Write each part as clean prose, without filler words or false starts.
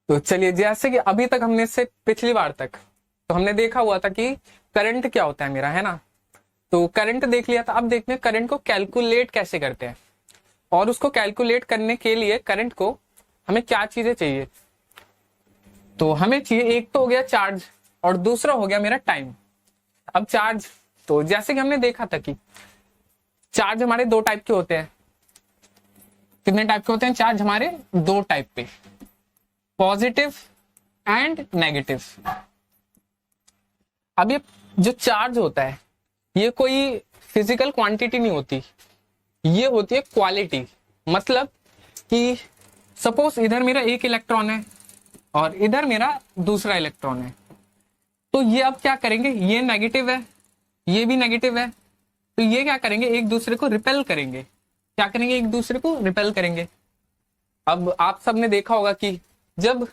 तो चलिए, जैसे कि अभी तक हमने से पिछली बार तक तो हमने देखा हुआ था कि करंट क्या होता है मेरा, है ना। तो करंट देख लिया था। अब देखते हैं करंट को कैलकुलेट कैसे करते हैं, और उसको कैलकुलेट करने के लिए करंट को हमें क्या चीजें चाहिए। तो हमें चाहिए, एक तो हो गया चार्ज और दूसरा हो गया मेरा टाइम। अब चार्ज, तो जैसे कि हमने देखा था कि चार्ज हमारे दो टाइप के होते हैं। कितने टाइप के होते हैं चार्ज हमारे? दो टाइप पे, पॉजिटिव एंड नेगेटिव। अब ये जो चार्ज होता है ये कोई फिजिकल क्वांटिटी नहीं होती, ये होती है क्वालिटी। मतलब कि सपोज इधर मेरा एक इलेक्ट्रॉन है और इधर मेरा दूसरा इलेक्ट्रॉन है, तो ये अब क्या करेंगे, ये नेगेटिव है, ये भी नेगेटिव है, तो ये क्या करेंगे, एक दूसरे को रिपेल करेंगे। क्या करेंगे? एक दूसरे को रिपेल करेंगे। अब आप सबने देखा होगा कि जब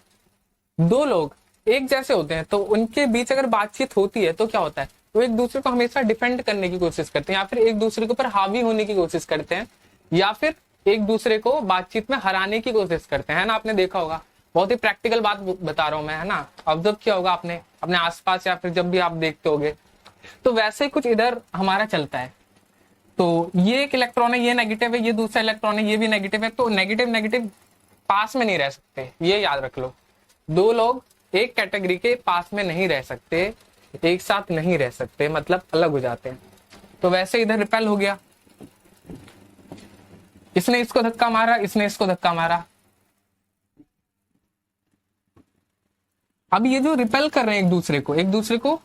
दो लोग एक जैसे होते हैं तो उनके बीच अगर बातचीत होती है तो क्या होता है, वो एक दूसरे को हमेशा डिफेंड करने की कोशिश करते हैं, या फिर एक दूसरे के ऊपर हावी होने की कोशिश करते हैं, या फिर एक दूसरे को बातचीत में हराने की कोशिश करते हैं, है ना। आपने देखा होगा, बहुत ही प्रैक्टिकल बात बता रहा हूं मैं, है ना। ऑब्जर्व किया होगा आपने अपने आसपास, या फिर जब भी आप देखते होगे। तो वैसे ही कुछ इधर हमारा चलता है। तो ये एक इलेक्ट्रॉन है, ये नेगेटिव है, ये दूसरा इलेक्ट्रॉन है, ये भी नेगेटिव है। तो नेगेटिव नेगेटिव पास में नहीं रह सकते, ये याद रख लो। दो लोग एक कैटेगरी के पास में नहीं रह सकते, एक साथ नहीं रह सकते, मतलब अलग हो जाते हैं। तो वैसे इधर रिपेल हो गया, इसने इसको धक्का मारा, इसने इसको धक्का मारा। अब ये जो रिपेल कर रहे हैं एक दूसरे को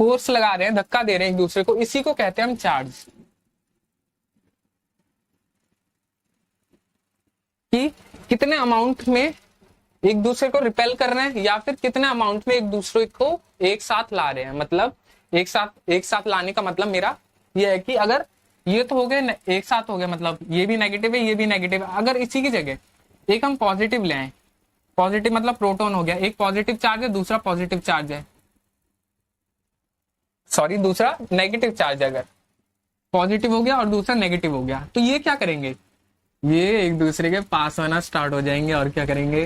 फोर्स लगा रहे हैं, धक्का दे रहे हैं एक दूसरे को, इसी को कहते हैं हम चार्ज। कि कितने अमाउंट में एक दूसरे को रिपेल कर रहे हैं, या फिर कितने अमाउंट में एक दूसरे को एक साथ ला रहे हैं। मतलब एक साथ लाने का मतलब मेरा ये है कि अगर ये तो हो गए, एक साथ हो गया, मतलब ये भी नेगेटिव है, ये भी नेगेटिव है। अगर इसी की जगह एक हम पॉजिटिव ले आए, पॉजिटिव मतलब प्रोटॉन हो गया, एक पॉजिटिव चार्ज है, दूसरा पॉजिटिव चार्ज है, सॉरी दूसरा नेगेटिव चार्ज है। अगर पॉजिटिव हो गया और दूसरा नेगेटिव हो गया, तो ये क्या करेंगे, ये एक दूसरे के पास आना स्टार्ट हो जाएंगे, और क्या करेंगे,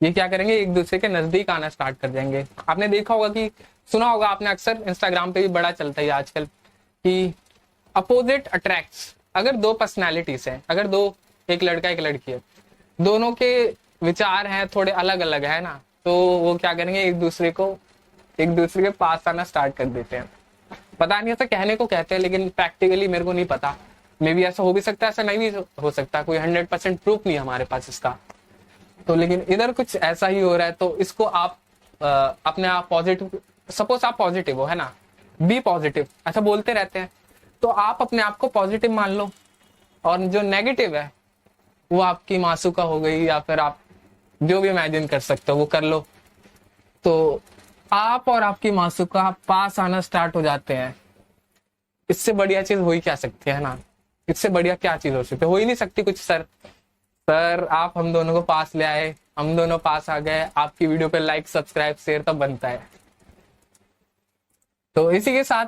ये क्या करेंगे, एक दूसरे के नजदीक आना स्टार्ट कर जाएंगे। आपने देखा होगा कि सुना होगा आपने, अक्सर इंस्टाग्राम पे भी बड़ा चलता है आजकल कि अपोजिट अट्रैक्ट्स। अगर दो पर्सनैलिटीज हैं, अगर दो, एक लड़का एक लड़की है, दोनों के विचार हैं थोड़े अलग अलग, है ना, तो वो क्या करेंगे, एक दूसरे के पास आना स्टार्ट कर देते हैं। पता नहीं, ऐसा कहने को कहते हैं, लेकिन प्रैक्टिकली मेरे को नहीं पता। मे बी ऐसा हो भी सकता है, ऐसा नहीं भी हो सकता, कोई 100% प्रूफ नहीं है हमारे पास इसका। तो लेकिन इधर कुछ ऐसा ही हो रहा है। तो इसको आप अपने आप पॉजिटिव, सपोज आप पॉजिटिव हो, है ना, बी पॉजिटिव, ऐसा बोलते रहते हैं, तो आप अपने आप को पॉजिटिव मान लो, और जो नेगेटिव है वो आपकी मासूका हो गई, या फिर आप जो भी इमेजिन कर सकते हो वो कर लो। तो आप और आपकी मासूका पास आना स्टार्ट हो जाते हैं। इससे बढ़िया चीज हो ही क्या सकती है ना, इससे बढ़िया क्या चीज हो सकती है, हो ही नहीं सकती कुछ। सर आप हम दोनों को पास ले आए, हम दोनों पास आ गए, आपकी वीडियो पे लाइक सब्सक्राइब शेयर तब बनता है। तो इसी के साथ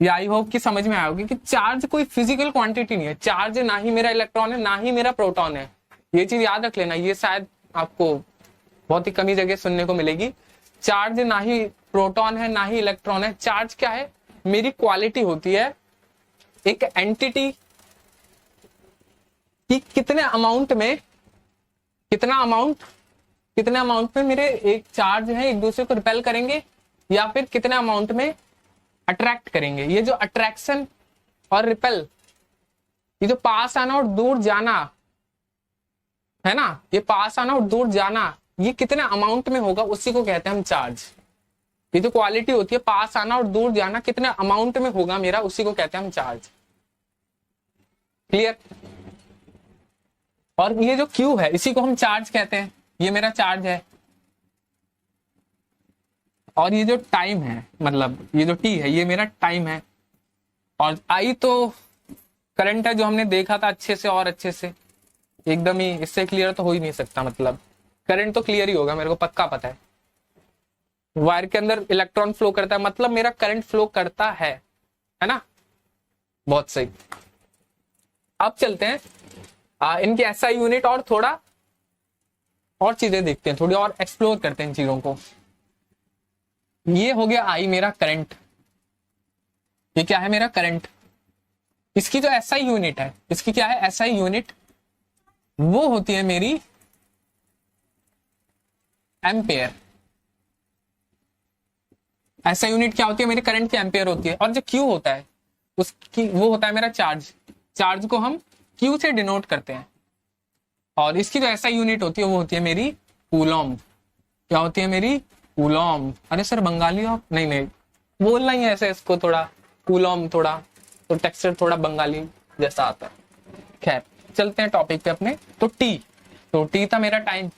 ये आई होप कि समझ में आएगी कि चार्ज कोई फिजिकल क्वांटिटी नहीं है। चार्ज ना ही मेरा इलेक्ट्रॉन है, ना ही मेरा प्रोटॉन है। ये चीज याद रख लेना, ये शायद आपको बहुत ही कमी जगह सुनने को मिलेगी। चार्ज ना ही प्रोटॉन है, ना ही इलेक्ट्रॉन है। चार्ज क्या है, मेरी क्वालिटी होती है, एक एंटिटी कि कितने अमाउंट में मेरे एक चार्ज है एक दूसरे को रिपेल करेंगे, या फिर कितने अमाउंट में अट्रैक्ट करेंगे। ये जो अट्रैक्शन और रिपेल, ये जो पास आना और दूर जाना है ना, ये पास आना और दूर जाना, ये कितने अमाउंट में होगा, उसी को कहते हैं हम चार्ज। ये जो क्वालिटी होती है, पास आना और दूर जाना कितने अमाउंट में होगा मेरा, उसी को कहते हैं हम चार्ज। क्लियर? और ये जो Q है, इसी को हम चार्ज कहते हैं, ये मेरा चार्ज है। और ये जो टाइम है, मतलब ये जो T है, ये मेरा टाइम है। और I तो करंट है, जो हमने देखा था अच्छे से, और अच्छे से एकदम ही, इससे क्लियर तो हो ही नहीं सकता। मतलब करंट तो क्लियर ही होगा, मेरे को पक्का पता है। वायर के अंदर इलेक्ट्रॉन फ्लो करता है, मतलब मेरा करंट फ्लो करता है ना। बहुत सही। अब चलते हैं इनकी SI यूनिट और थोड़ा और चीजें देखते हैं, थोड़ी और एक्सप्लोर करते हैं इन चीजों को। ये हो गया आई मेरा करंट, ये क्या है मेरा करंट। इसकी जो एसआई यूनिट है, इसकी क्या है एसआई यूनिट, वो होती है मेरी एम्पेयर। एसआई यूनिट क्या होती है मेरी करंट की, एम्पेयर होती है। और जो क्यू होता है उसकी, वो होता है मेरा चार्ज। चार्ज को हम क्यू से डिनोट करते हैं। और इसकी जो एसआई यूनिट होती है वो होती है मेरी कूलॉम। क्या होती है मेरी कूलॉम। अरे सर बंगाली हो, नहीं नहीं बोलना ही है ऐसे इसको, थोड़ा कूलॉम, थोड़ा तो टेक्सचर थोड़ा बंगाली जैसा आता है। खैर चलते हैं टॉपिक पे अपने। तो टी था मेरा टाइम,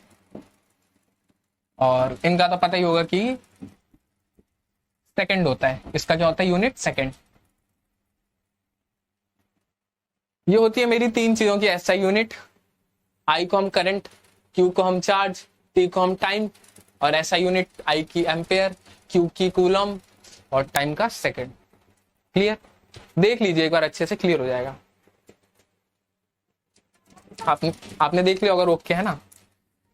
और इनका तो पता ही होगा कि सेकंड होता है। इसका क्या होता है यूनिट, सेकंड। ये होती है मेरी तीन चीजों की एसआई यूनिट। आई को हम करंट, क्यू को हम चार्ज, टी को हम टाइम, और एसआई यूनिट आई की एम्पेयर, क्यू की कूलम, और टाइम का सेकंड। क्लियर, देख लीजिए एक बार अच्छे से, क्लियर हो जाएगा। आपने देख लिया अगर ओके है ना।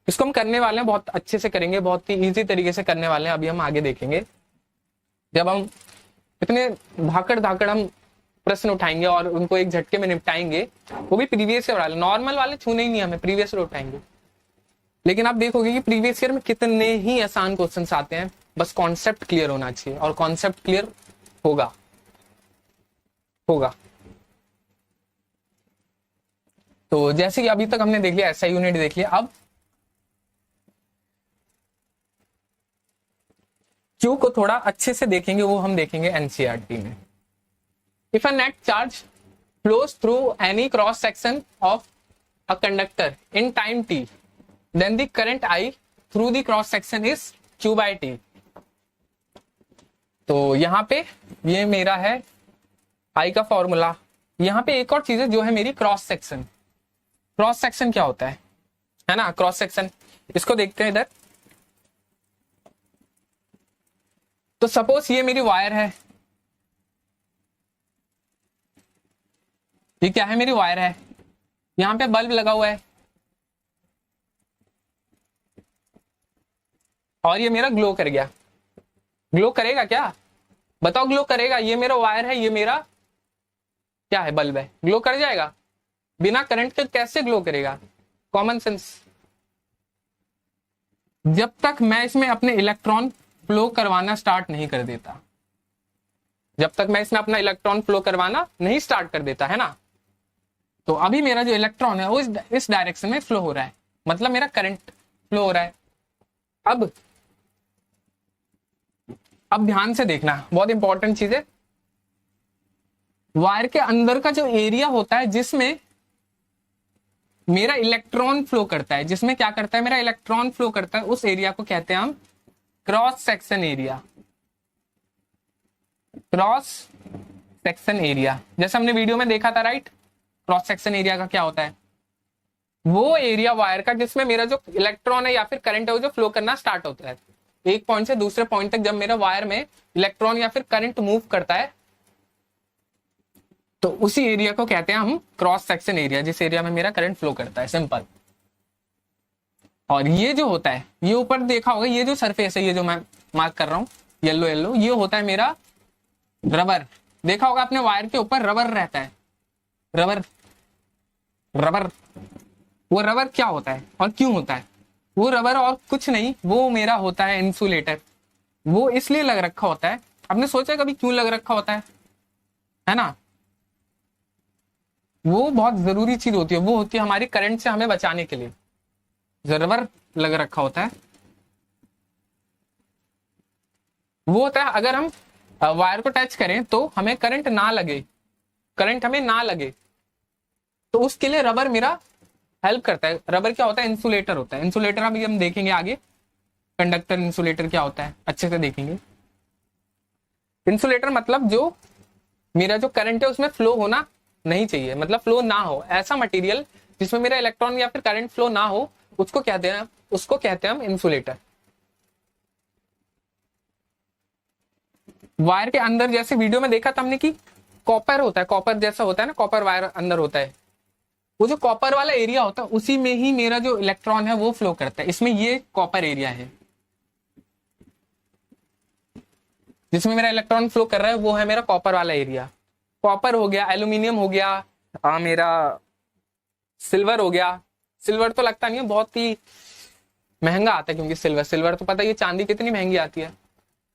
इसको हम करने वाले हैं, बहुत अच्छे से करेंगे, बहुत ही इजी तरीके से करने वाले हैं। अभी हम आगे देखेंगे जब हम इतने धाकड़ हम प्रश्न उठाएंगे और उनको एक झटके में निपटाएंगे, वो भी प्रीवियस ईयर वाले। नॉर्मल वाले छूने ही नहीं, हमें प्रीवियस ईयर उठाएंगे। लेकिन आप देखोगे कि प्रीवियस ईयर में कितने ही आसान क्वेश्चंस आते हैं, बस कॉन्सेप्ट क्लियर होना चाहिए, और कॉन्सेप्ट क्लियर होगा। तो जैसे कि अभी तक हमने देख लिया एसआई यूनिट देख लिया, अब क्यू को थोड़ा अच्छे से देखेंगे, वो हम देखेंगे एनसीईआरटी में। If a net charge flows through any cross section of a conductor in time t, then the current I through the cross section is q by t. तो यहां पे ये मेरा है आई का फॉर्मूला। यहां पे एक और चीज है जो है मेरी क्रॉस सेक्शन। क्रॉस सेक्शन क्या होता है ना, क्रॉस सेक्शन इसको देखते हैं इधर। तो सपोज ये मेरी वायर है, ये क्या है मेरी वायर है, यहां पे बल्ब लगा हुआ है, और ये मेरा ग्लो कर गया। ग्लो करेगा क्या, बताओ ग्लो करेगा। ये मेरा वायर है, ये मेरा क्या है, बल्ब है, ग्लो कर जाएगा। बिना करंट के कैसे ग्लो करेगा, कॉमन सेंस। जब तक मैं इसमें अपने इलेक्ट्रॉन फ्लो करवाना स्टार्ट नहीं कर देता, जब तक मैं इसमें अपना इलेक्ट्रॉन फ्लो करवाना नहीं स्टार्ट कर देता है ना, तो अभी मेरा जो इलेक्ट्रॉन है वो इस डायरेक्शन में फ्लो हो रहा है, मतलब मेरा करंट फ्लो हो रहा है। अब ध्यान से देखना, बहुत इंपॉर्टेंट चीज है। वायर के अंदर का जो एरिया होता है जिसमें मेरा इलेक्ट्रॉन फ्लो करता है, जिसमें क्या करता है मेरा इलेक्ट्रॉन फ्लो करता है, उस एरिया को कहते हैं हम cross section area. Cross section area जैसे हमने वीडियो में देखा था, राइट। क्रॉस सेक्शन एरिया का क्या होता है, वो एरिया वायर का जिसमें मेरा जो इलेक्ट्रॉन है या फिर करंट है वो जो फ्लो करना स्टार्ट होता है एक पॉइंट से दूसरे पॉइंट तक। जब मेरा वायर में इलेक्ट्रॉन या फिर करंट मूव करता है, तो उसी एरिया को कहते हैं हम क्रॉस सेक्शन एरिया, जिस एरिया में मेरा करंट फ्लो करता है, सिंपल। और ये जो होता है, ये ऊपर देखा होगा, ये जो सरफेस है, ये जो मैं मार्क कर रहा हूं येलो येलो, ये होता है मेरा रबर। देखा होगा आपने वायर के ऊपर रबर रहता है, रबर। वो रबर क्या होता है और क्यों होता है, वो रबर और कुछ नहीं, वो मेरा होता है इंसुलेटर। वो इसलिए लग रखा होता है, आपने सोचा कभी क्यों लग रखा होता है ना। वो बहुत जरूरी चीज होती है, वो होती है हमारी करंट से हमें बचाने के लिए जो रबर लग रखा होता है। वो होता है अगर हम वायर को टच करें तो हमें करंट ना लगे, करंट हमें ना लगे, तो उसके लिए रबर मेरा हेल्प करता है। रबर क्या होता है, इंसुलेटर होता है। इंसुलेटर अभी हम देखेंगे आगे, कंडक्टर इंसुलेटर क्या होता है अच्छे से देखेंगे। इंसुलेटर मतलब जो मेरा जो करंट है उसमें फ्लो होना नहीं चाहिए, मतलब फ्लो ना हो, ऐसा मटेरियल जिसमें मेरा इलेक्ट्रॉन या फिर करंट फ्लो ना हो, उसको कहते हैं हम इंसुलेटर। वायर के अंदर जैसे वीडियो में देखा था हमने कि कॉपर होता है, कॉपर जैसा होता है ना, कॉपर वायर अंदर होता है, वो जो कॉपर वाला एरिया होता है उसी में ही मेरा जो इलेक्ट्रॉन है वो फ्लो करता है। इसमें ये कॉपर एरिया है जिसमें मेरा इलेक्ट्रॉन फ्लो कर रहा है, वो है मेरा कॉपर वाला एरिया। कॉपर हो गया, एल्यूमिनियम हो गया, मेरा सिल्वर हो गया। सिल्वर तो लगता नहीं है, बहुत ही महंगा आता है, क्योंकि सिल्वर सिल्वर तो पता है ये चांदी कितनी महंगी आती है।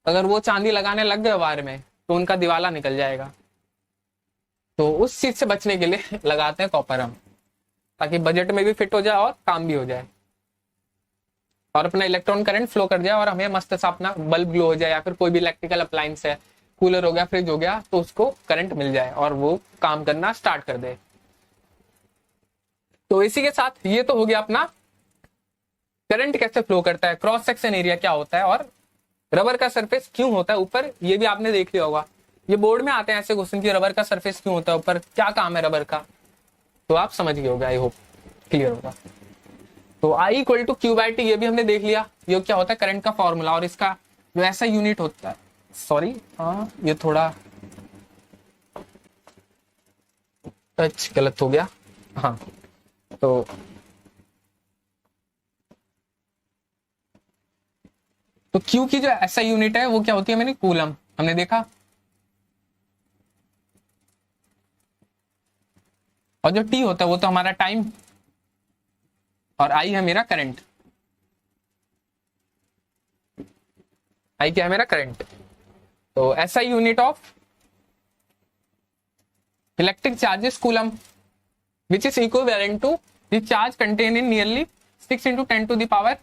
अगर वो चांदी लगाने लग गए वायर में तो उनका दिवाला निकल जाएगा। तो उस चीज से बचने के लिए लगाते हैं कॉपर हम, ताकि बजट में भी फिट हो जाए और काम भी हो जाए और अपना इलेक्ट्रॉन करंट फ्लो कर जाए और हमें मस्त सा अपना बल्ब ग्लो हो जाए, या फिर कोई भी इलेक्ट्रिकल अप्लायंस है, कूलर हो गया, फ्रिज हो गया, तो उसको करंट मिल जाए और वो काम करना स्टार्ट कर दे। तो इसी के साथ ये तो हो गया अपना करंट कैसे फ्लो करता है, क्रॉस सेक्शन एरिया क्या होता है, और रबर का सरफेस क्यों होता है ऊपर, ये भी आपने देख लिया होगा। ये बोर्ड में आते हैं ऐसे क्वेश्चन कि रबर का सरफेस क्यों होता है ऊपर, क्या काम है रबर का, तो आप समझ गए होगा, आई होप क्लियर होगा। तो I equal to q by t ये भी हमने देख लिया, ये क्या होता है करंट का फॉर्मूला, और इसका जो ऐसा यूनिट होता है, सॉरी हाँ ये थोड़ा टच गलत हो गया, हाँ तो Q की जो ऐसा यूनिट है वो क्या होती है, मैंने कूलम हमने देखा, और जो T होता है वो तो हमारा टाइम, और I है मेरा करंट। I क्या है मेरा करंट। तो ऐसा unit of electric charges coulomb which is equivalent to the charge contain in nearly 6 into 10 to the power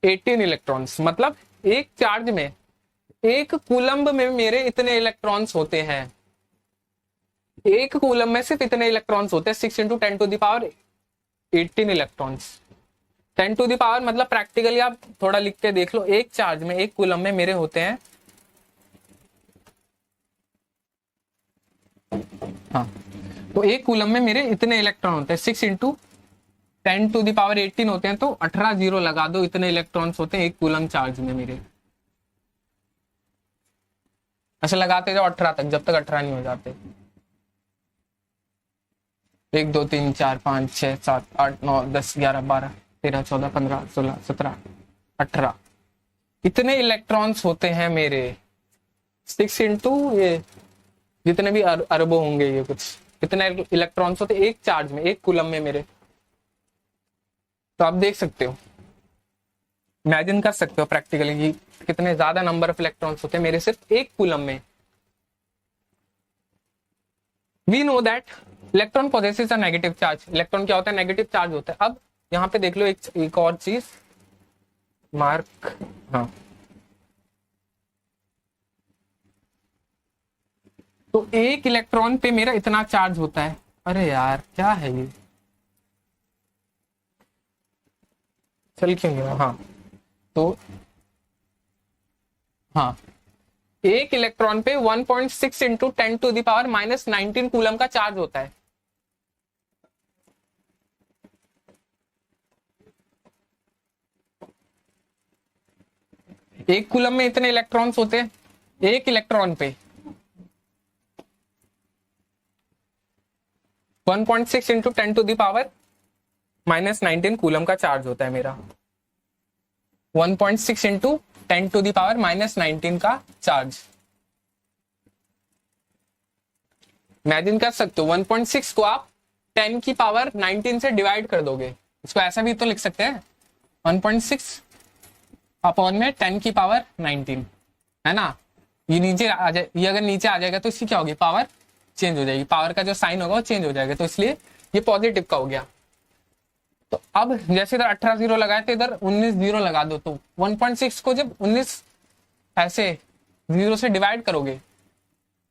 18 electrons. मतलब एक चार्ज में, एक कूलम्ब में मेरे इतने इलेक्ट्रॉन्स होते हैं, एक कूलम में सिर्फ इतने इलेक्ट्रॉन्स होते हैं, 6 into 10 to the power 18 electrons. 10 to the power मतलब प्रैक्टिकली आप थोड़ा लिख के देख लो, एक चार्ज में, एक कूलम में मेरे होते हैं, हाँ तो एक कूलम में मेरे इतने इलेक्ट्रॉन होते हैं, 6 into 10 to the power 18 होते हैं, तो 18 जीरो लगा दो, इतने इलेक्ट्रॉन्स होते हैं एक कूलम चार्ज में मेरे। ऐसे लगाते जाओ 18 तक, जब तक 18 नहीं हो जाते। 1 2 3 4 5 6 7 8 9 10 11 12 13 14 15 16 17 18 इतने इलेक्ट्रॉन्स होते हैं मेरे। 6 इंटू ये जितने भी अरबों होंगे, ये कुछ इतने इलेक्ट्रॉन्स होते एक चार्ज में, एक कूलम में मेरे। तो आप देख सकते हो, इमेजिन कर सकते हो प्रैक्टिकली कि कितने ज्यादा नंबर ऑफ इलेक्ट्रॉन्स होते हैं मेरे सिर्फ एक कूलम में। We know that electron possesses a negative charge. Electron क्या होता है, नेगेटिव चार्ज होता है। अब यहाँ पे देख लो एक और चीज, मार्क, हाँ तो एक इलेक्ट्रॉन पे मेरा इतना चार्ज होता है। अरे यार क्या है ये, चल क्यों गया, हाँ तो हाँ एक इलेक्ट्रॉन पे 1.6 into 10 to the power -19 coulomb का चार्ज होता है। एक कूलम में इतने इलेक्ट्रॉन्स होते हैं, एक इलेक्ट्रॉन पे 1.6 into 10 to the power -19 coulomb का चार्ज होता है मेरा। 1.6 इंटू 10 टू द पावर -19 का चार्ज। इमेजिन कर सकते हो 1.6 को आप 10 की पावर 19 से डिवाइड कर दोगे, इसको ऐसा भी तो लिख सकते हैं 1.6 अपॉन में 10 की पावर 19, है ना। ये नीचे आ जाए, ये अगर नीचे आ जाएगा तो इसकी क्या होगी, पावर चेंज हो जाएगी, पावर का जो साइन होगा वो चेंज हो जाएगा, तो इसलिए ये पॉजिटिव का हो गया। तो अब जैसे इधर 18 जीरो लगाए तो इधर 19 जीरो लगा दो, तो 1.6 को जब 19 ऐसे जीरो से डिवाइड करोगे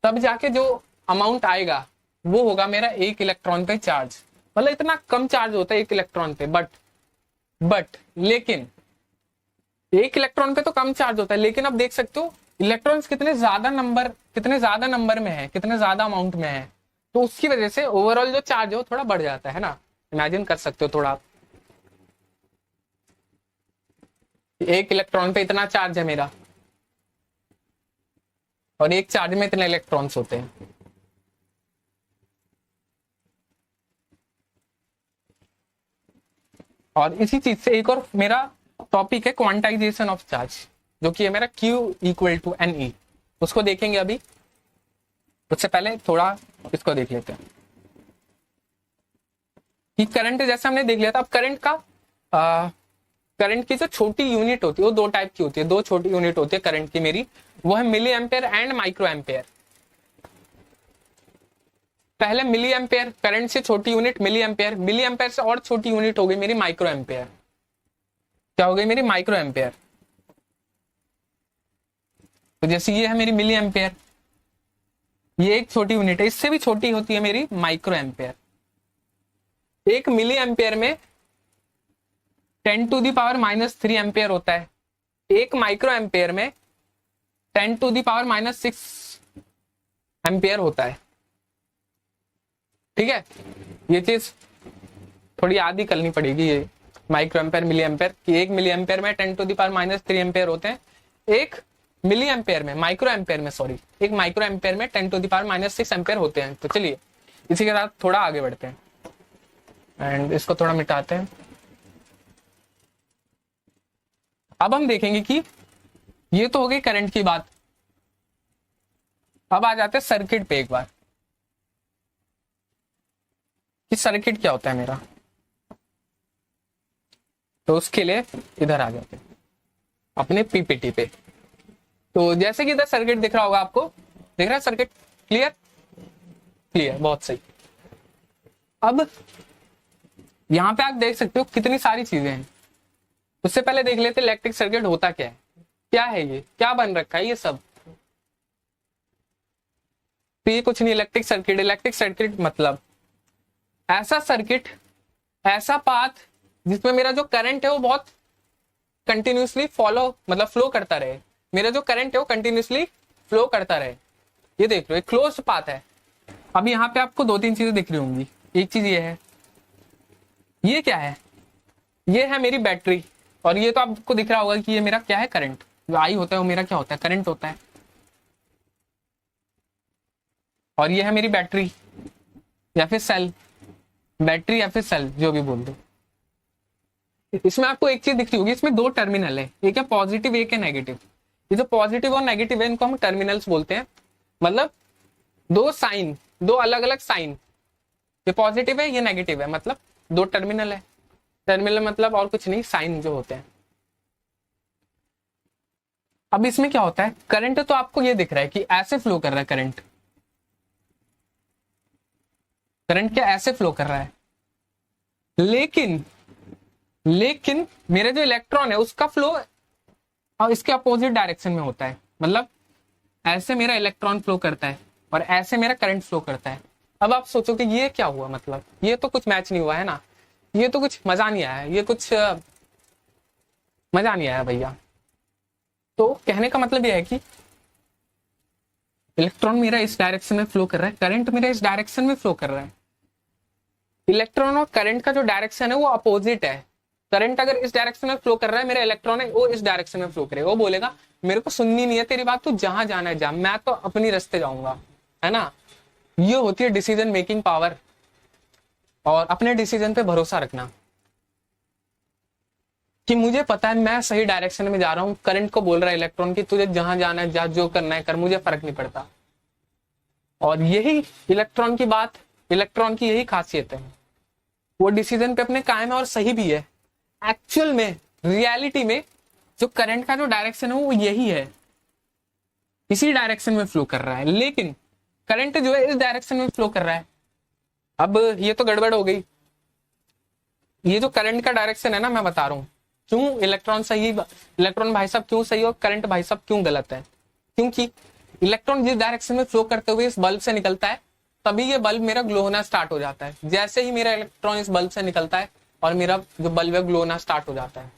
तब जाके जो अमाउंट आएगा वो होगा मेरा एक इलेक्ट्रॉन पे चार्ज। मतलब इतना कम चार्ज होता है एक इलेक्ट्रॉन पे, बट लेकिन एक इलेक्ट्रॉन पे तो कम चार्ज होता है, लेकिन अब देख सकते हो इलेक्ट्रॉन्स कितने ज्यादा नंबर में है, कितने ज्यादा अमाउंट में है, तो उसकी वजह से ओवरऑल जो चार्ज है वो थोड़ा बढ़ जाता है ना। इमेजिन कर सकते हो थोड़ा, एक इलेक्ट्रॉन पे इतना चार्ज है मेरा और एक चार्ज में इतने इलेक्ट्रॉन्स होते हैं। और इसी चीज से एक और मेरा टॉपिक है क्वांटाइजेशन ऑफ चार्ज, जो कि है मेरा Q इक्वल टू NE, उसको देखेंगे अभी। उससे पहले थोड़ा इसको देख लेते हैं कि करंट जैसे हमने देख लिया था। अब करंट की जो छोटी यूनिट होती है वो दो टाइप की होती है, दो छोटी यूनिट होती है करंट की मेरी, वो है milli ampere and micro ampere. पहले मिली एम्पेयर, करंट से छोटी unit milli ampere, milli ampere से और छोटी यूनिट हो गई मेरी माइक्रो एम्पेयर। क्या हो गई मेरी माइक्रो एम्पेयर। तो जैसे ये है मेरी मिली एम्पेयर, ये एक छोटी यूनिट है, इससे भी छोटी होती है मेरी माइक्रो एम्पेयर। एक मिली एम्पेयर में 10⁻³ एम्पेयर होता है, एक माइक्रो एम्पेयर में 10⁻⁻6 एम्पेयर होता है। ठीक है, ये चीज थोड़ी याद ही करनी पड़ेगी, ये माइक्रो एम्पेयर मिली एम्पेयर की। एक मिली एम्पेयर में 10⁻³ एम्पेयर होते हैं, एक मिली एम्पेयर में, माइक्रो एम्पेयर में सॉरी, एक माइक्रो एम्पेयर में 10⁻6 एम्पेयर होते हैं। तो चलिए इसी के साथ थोड़ा आगे बढ़ते हैं एंड इसको थोड़ा मिटाते हैं। अब हम देखेंगे कि ये तो हो गई करंट की बात। अब आ जाते हैं सर्किट पे एक बार, कि सर्किट क्या होता है मेरा। तो उसके लिए इधर आ जाते हैं अपने पीपीटी पे। तो जैसे कि इधर सर्किट दिख रहा होगा आपको, दिख रहा है सर्किट, क्लियर क्लियर, बहुत सही। अब यहां पे आप देख सकते हो कितनी सारी चीजें हैं। उससे पहले देख लेते इलेक्ट्रिक सर्किट होता क्या है, क्या है ये, क्या बन रखा है ये सब। तो ये कुछ नहीं, इलेक्ट्रिक सर्किट, इलेक्ट्रिक सर्किट मतलब ऐसा सर्किट, ऐसा पाथ जिसमें मेरा जो करंट है वो बहुत कंटिन्यूसली फ्लो करता रहे। मेरा जो करंट है वो कंटिन्यूसली फ्लो करता रहे। ये देख लो, एक क्लोज्ड पाथ है। अब यहाँ पे आपको दो तीन चीजें दिख रही होंगी। एक चीज ये है, ये क्या है, ये है मेरी बैटरी, और ये तो आपको दिख रहा होगा कि ये मेरा क्या है, करंट। जो आई होता है वो मेरा क्या होता है, करंट होता है। और ये है मेरी बैटरी या फिर सेल, बैटरी या फिर सेल जो भी बोल दो। इसमें आपको एक चीज दिख रही होगी, इसमें दो टर्मिनल है, एक है पॉजिटिव एक है नेगेटिव। ये जो पॉजिटिव और नेगेटिव है इनको हम टर्मिनल्स बोलते हैं, मतलब दो साइन, दो अलग अलग साइन। ये पॉजिटिव है ये नेगेटिव है, मतलब दो टर्मिनल है। टर्मिनल मतलब और कुछ नहीं, साइन जो होते हैं। अब इसमें क्या होता है, करंट तो आपको ये दिख रहा है कि ऐसे फ्लो कर रहा है करंट, करंट क्या ऐसे फ्लो कर रहा है। लेकिन मेरा जो इलेक्ट्रॉन है उसका फ्लो और इसके अपोजिट डायरेक्शन में होता है। मतलब ऐसे मेरा इलेक्ट्रॉन फ्लो करता है और ऐसे मेरा करंट फ्लो करता है। अब आप सोचो कि ये क्या हुआ, मतलब ये तो कुछ मैच नहीं हुआ है ना, ये तो कुछ मजा नहीं आया, ये कुछ मजा नहीं आया भैया। तो कहने का मतलब ये है कि इलेक्ट्रॉन मेरा इस डायरेक्शन में फ्लो कर रहा है, करंट मेरा इस डायरेक्शन में फ्लो कर रहा है। इलेक्ट्रॉन और करंट का जो डायरेक्शन है वो अपोजिट है। करंट अगर इस डायरेक्शन में फ्लो कर रहा है, मेरा इलेक्ट्रॉन है वो इस डायरेक्शन में फ्लो करेगा। वो बोलेगा मेरे को सुननी नहीं है तेरी बात, तू जहां जाना है जा, मैं तो अपनी रास्ते जाऊंगा, है ना। ये होती है डिसीजन मेकिंग पावर, और अपने डिसीजन पे भरोसा रखना कि मुझे पता है मैं सही डायरेक्शन में जा रहा हूँ। करंट को बोल रहा है इलेक्ट्रॉन की तुझे जहां जाना है जा, जो करना है कर, मुझे फर्क नहीं पड़ता। और यही इलेक्ट्रॉन की बात, इलेक्ट्रॉन की यही खासियत है, वो डिसीजन पे अपने कायम है और सही भी है। एक्चुअल में, रियलिटी में जो करंट का जो डायरेक्शन है वो यही है, इसी डायरेक्शन में फ्लो कर रहा है। लेकिन करंट जो है इस डायरेक्शन में फ्लो कर रहा है। अब ये तो गड़बड़ हो गई। ये जो करंट का डायरेक्शन है ना, मैं बता रहा हूं क्यों इलेक्ट्रॉन सही, इलेक्ट्रॉन भाई साहब क्यों सही और करंट भाई साहब क्यों गलत है। क्योंकि इलेक्ट्रॉन जिस डायरेक्शन में फ्लो करते हुए इस बल्ब से निकलता है, तभी ये बल्ब मेरा ग्लो होना स्टार्ट हो जाता है। जैसे ही मेरा इलेक्ट्रॉन इस बल्ब से निकलता है और मेरा जो बल्ब है ग्लो होना स्टार्ट हो जाता है।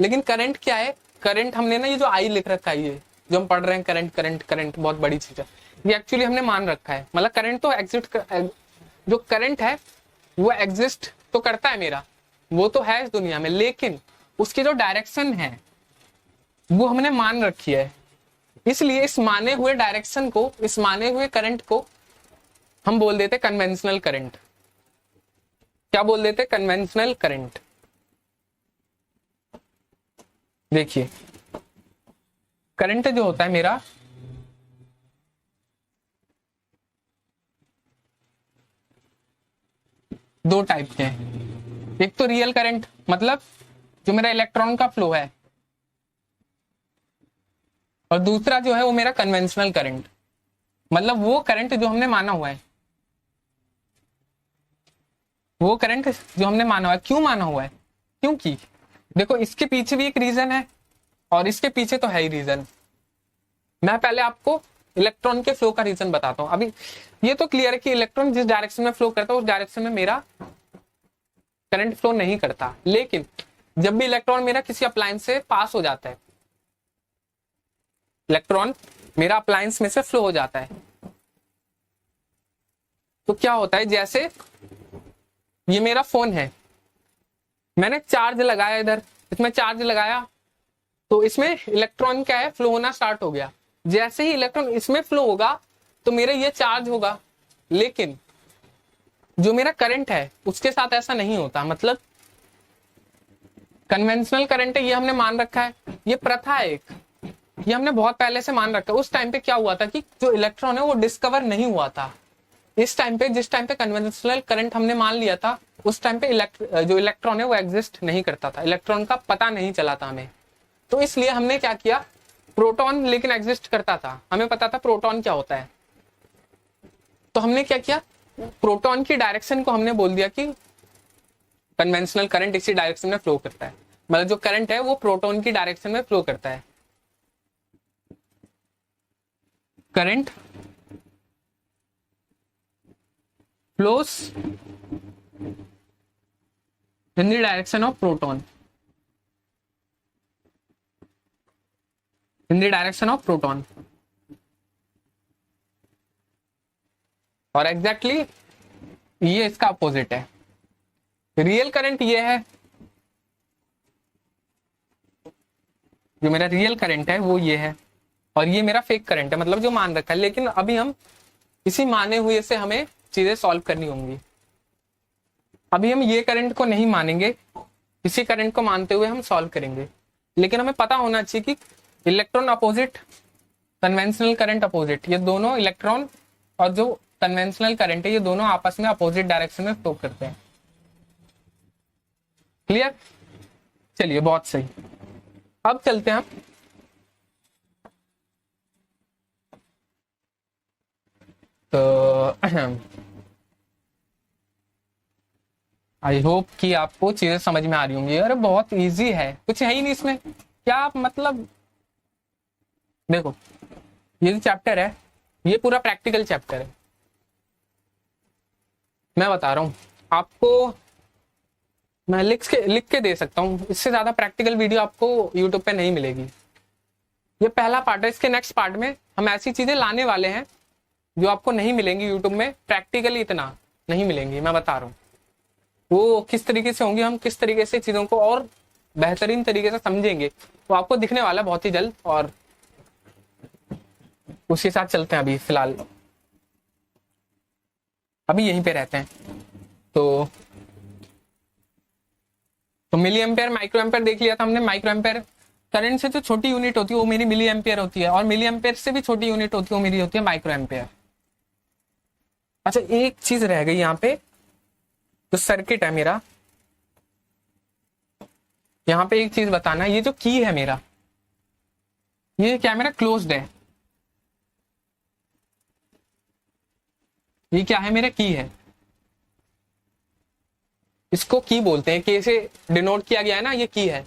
लेकिन करंट क्या है, करंट हमने ना ये जो आई लिख रखा है, ये जो हम पढ़ रहे हैं करंट करंट करंट, बहुत बड़ी चीज है ये। एक्चुअली हमने मान रखा है, मतलब करंट तो एग्जिस्ट, जो करंट है वो एग्जिस्ट तो करता है मेरा, वो तो है इस दुनिया में, लेकिन उसकी जो डायरेक्शन है वो हमने मान रखी है। इसलिए इस माने हुए डायरेक्शन को, इस माने हुए करंट को हम बोल देते कन्वेंशनल करंट। क्या बोल देते, कन्वेंशनल करंट। देखिए करंट जो होता है मेरा, दो टाइप के हैं। एक तो रियल करंट, मतलब जो मेरा इलेक्ट्रॉन का फ्लो है, और दूसरा जो है वो मेरा कन्वेंशनल करंट, मतलब वो करंट जो हमने माना हुआ है, वो करंट जो हमने माना हुआ है। क्यों माना हुआ है? क्योंकि देखो इसके पीछे भी एक रीजन है और इसके पीछे तो है ही रीजन। मैं पहले आपको इलेक्ट्रॉन के फ्लो का रीजन बताता हूं। अभी ये तो क्लियर है कि इलेक्ट्रॉन जिस डायरेक्शन में फ्लो करता है उस डायरेक्शन में मेरा करंट फ्लो नहीं करता, लेकिन जब भी इलेक्ट्रॉन मेरा किसी अप्लायंस से पास हो जाता है, इलेक्ट्रॉन मेरा अप्लायंस में से फ्लो हो जाता है, तो क्या होता है, जैसे ये मेरा फोन है, मैंने चार्ज लगाया, इधर इसमें चार्ज लगाया, तो इसमें इलेक्ट्रॉन क्या है, फ्लो होना स्टार्ट हो गया। जैसे ही इलेक्ट्रॉन इसमें फ्लो होगा तो मेरा ये चार्ज होगा, लेकिन जो मेरा करंट है उसके साथ ऐसा नहीं होता। मतलब कन्वेंशनल करंट है, ये हमने मान रखा है, ये प्रथा है एक, ये हमने बहुत पहले से मान रखा है। उस टाइम पे क्या हुआ था कि जो इलेक्ट्रॉन है वो डिस्कवर नहीं हुआ था। इस टाइम पे, जिस टाइम पे कन्वेंशनल करंट हमने मान लिया था, उस टाइम पे जो इलेक्ट्रॉन है वो एग्जिस्ट नहीं करता था, इलेक्ट्रॉन का पता नहीं चला था हमें। तो इसलिए हमने क्या किया, प्रोटॉन लेकिन एग्जिस्ट करता था, हमें पता था प्रोटॉन क्या होता है, तो हमने क्या किया, प्रोटॉन की डायरेक्शन को हमने बोल दिया कि कन्वेंशनल करंट इसी डायरेक्शन में फ्लो करता है, मतलब जो करंट है वो प्रोटॉन की डायरेक्शन में फ्लो करता है। Current flows in the direction of proton, in the direction of proton, और एग्जैक्टली ये इसका अपोजिट है। रियल करंट ये है, जो मेरा रियल करंट है वो ये है, और ये मेरा फेक करंट है, मतलब जो मान रखा है। लेकिन अभी हम इसी माने हुए से हमें चीजें सॉल्व करनी होंगी। अभी हम ये करंट को नहीं मानेंगे, इसी करंट को मानते हुए हम सॉल्व करेंगे। लेकिन हमें पता होना चाहिए कि electron opposite, conventional current opposite, ये दोनों इलेक्ट्रॉन और जो कन्वेंशनल करंट है ये दोनों आपस में अपोजिट डायरेक्शन में फ्लो करते हैं। क्लियर? चलिए बहुत सही, अब चलते हैं हम तो आई होप कि आपको चीजें समझ में आ रही होंगी। अरे बहुत इजी है, कुछ है ही नहीं इसमें, क्या आप मतलब देखो ये जो चैप्टर है ये पूरा प्रैक्टिकल चैप्टर है, मैं बता रहा हूं आपको, मैं लिख के दे सकता हूं, इससे ज्यादा प्रैक्टिकल वीडियो आपको यूट्यूब पे नहीं मिलेगी। ये पहला पार्ट है, इसके नेक्स्ट पार्ट में हम ऐसी चीजें लाने वाले हैं जो आपको नहीं मिलेंगी यूट्यूब में, प्रैक्टिकली इतना नहीं मिलेंगी, मैं बता रहा हूँ। वो किस तरीके से होंगी, हम किस तरीके से चीजों को और बेहतरीन तरीके से समझेंगे, वो आपको दिखने वाला है बहुत ही जल्द, और उसके साथ चलते हैं। अभी फिलहाल अभी यहीं पे रहते हैं। तो मिली एम्पेयर, माइक्रो एम्पेयर देख लिया था हमने। माइक्रो एम्पेयर करंट से जो छोटी यूनिट होती है वो मेरी मिली एम्पेयर होती है, और मिली एम्पेयर से भी छोटी यूनिट होती है वो मेरी होती है माइक्रो एम्पेयर। अच्छा एक चीज रह गई यहाँ पे, तो सर्किट है मेरा, यहाँ पे एक चीज बताना, ये जो की है मेरा, ये क्या मेरा क्लोज्ड है, ये क्या है मेरा की है, इसको की बोलते हैं, कैसे डिनोट किया गया है ना, ये की है।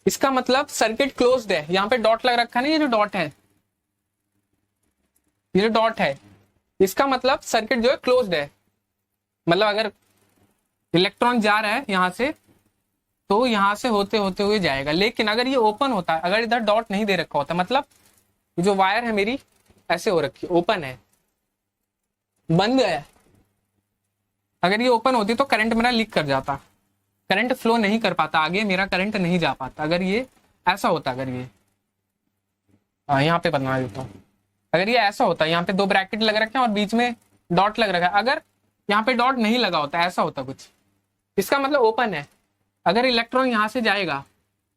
इसका मतलब सर्किट क्लोज्ड है, यहाँ पे डॉट लग रखा है ना, ये जो डॉट है, ये जो डॉट है, इसका मतलब सर्किट जो है क्लोज्ड है। मतलब अगर इलेक्ट्रॉन जा रहा है यहां से, तो यहां से होते होते हुए जाएगा। लेकिन अगर ये ओपन होता है, अगर इधर डॉट नहीं दे रखा होता, मतलब जो वायर है मेरी ऐसे हो रखी, ओपन है, बंद है, अगर ये ओपन होती तो करंट मेरा लीक कर जाता, करंट फ्लो नहीं कर पाता, आगे मेरा करंट नहीं जा पाता। अगर ये ऐसा होता, अगर ये यहाँ पे बना देता हूँ, अगर ये ऐसा होता, यहाँ पे दो ब्रैकेट लग रखे हैं और बीच में डॉट लग रखा है, अगर यहाँ पे डॉट नहीं लगा होता, ऐसा होता कुछ, इसका मतलब ओपन है। अगर इलेक्ट्रॉन यहां से जाएगा,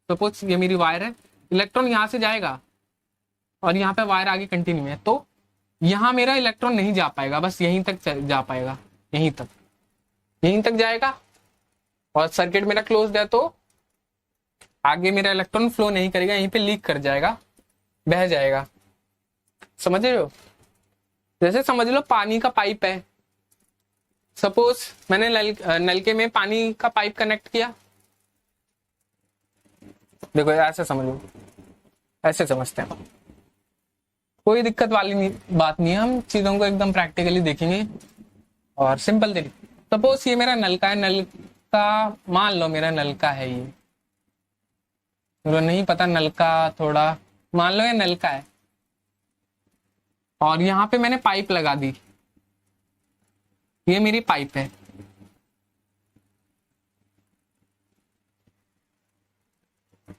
सपोज ये मेरी वायर है, इलेक्ट्रॉन यहां से जाएगा और यहाँ पे वायर आगे कंटिन्यू है, तो यहाँ मेरा इलेक्ट्रॉन नहीं जा पाएगा, बस यहीं तक जा पाएगा, यहीं तक जाएगा। और सर्किट मेरा क्लोज्ड है, तो आगे मेरा इलेक्ट्रॉन फ्लो नहीं करेगा, यहीं पे लीक कर जाएगा, बह जाएगा। समझ रहे हो? जैसे समझ लो पानी का पाइप है, सपोज मैंने नलके में पानी का पाइप कनेक्ट किया। देखो ऐसे समझ लो, ऐसे समझते हैं, कोई दिक्कत वाली बात नहीं है, हम चीजों को एकदम प्रैक्टिकली देखेंगे और सिंपल तरीके। सपोज ये मेरा नलका है, नलका मान लो मेरा नलका है, ये तो नहीं पता नलका, थोड़ा मान लो ये नलका है और यहाँ पे मैंने पाइप लगा दी, ये मेरी पाइप है।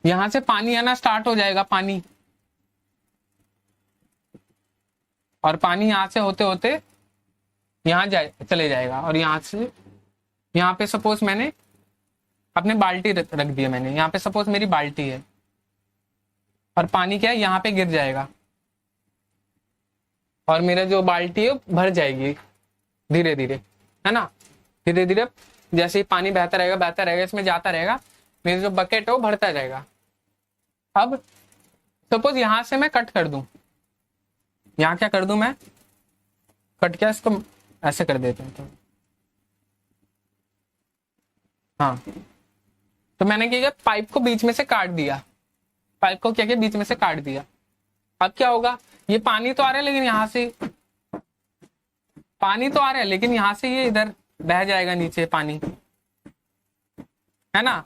यहां से पानी आना स्टार्ट हो जाएगा, पानी, और पानी यहां से होते होते यहां चले जाएगा। और यहां से यहाँ पे सपोज मैंने अपने बाल्टी रख दिया, मैंने यहाँ पे सपोज मेरी बाल्टी है और पानी क्या है यहाँ पे गिर जाएगा और मेरा जो बाल्टी है भर जाएगी धीरे धीरे, है ना। धीरे धीरे जैसे ही पानी बहता रहेगा, इसमें जाता रहेगा, मेरा जो बकेट है वो भरता जाएगा। अब सपोज यहां से मैं कट कर दूं, यहाँ क्या कर दूं मैं, कट क्या, इसको ऐसे कर देते हैं तो हाँ, तो मैंने क्या किया, पाइप को बीच में से काट दिया, पाइप को क्या किया, बीच में से काट दिया। अब क्या होगा, ये पानी तो आ रहा है लेकिन यहाँ से पानी तो आ रहा है लेकिन यहाँ से ये इधर बह जाएगा नीचे पानी, है ना,